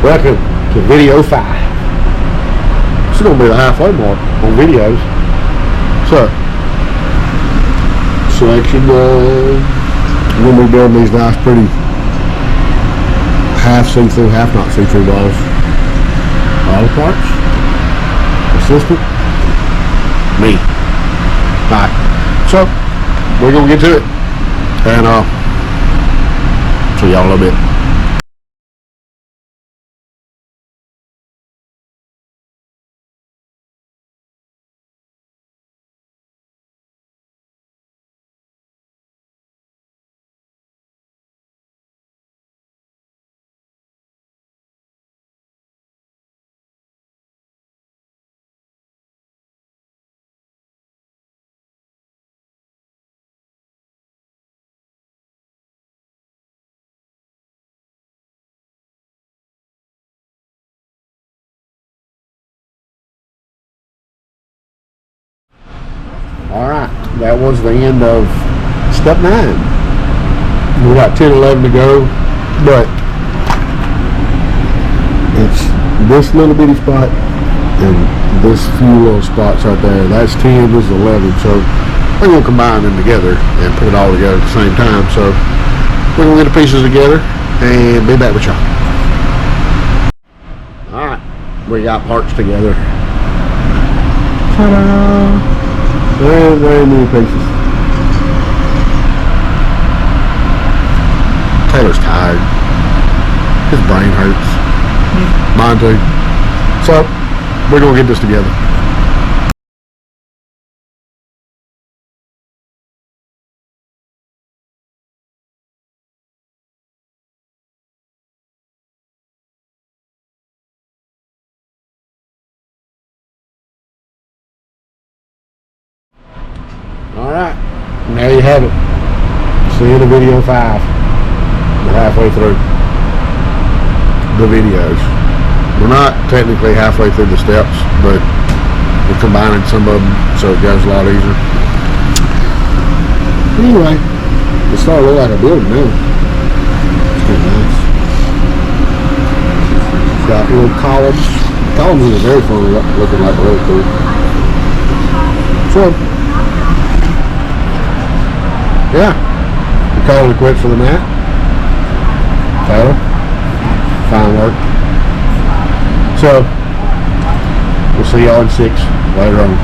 Welcome to video 5. This is going to be the halfway mark on videos. So, section I'm going to be building these nice, pretty half see-through, half not see-through balls. All the parts. Assistant. Me. Alright. So, we're going to get to it. And, see y'all in a little bit. Alright, that was the end of step 9. We got 10, 11 to go, but it's this little bitty spot and this few little spots right there. That's 10, this is 11, so we're going to combine them together and put it all together at the same time. So we're going to get the pieces together and be back with y'all. Alright, we got parts together. Ta-da! Very, very many pieces. Taylor's tired. His brain hurts. Mine too. So, we're going to get this together. Alright, now you have it. See you in the video 5. We're halfway through the videos. We're not technically halfway through the steps, but we're combining some of them so it goes a lot easier. Anyway, it's starting to look like a building now. It's pretty nice. It's got little columns. Columns is very funny looking like a really cool. So, yeah, we call it quits for the night. Taylor, fine work. So, we'll see y'all in 6 later on.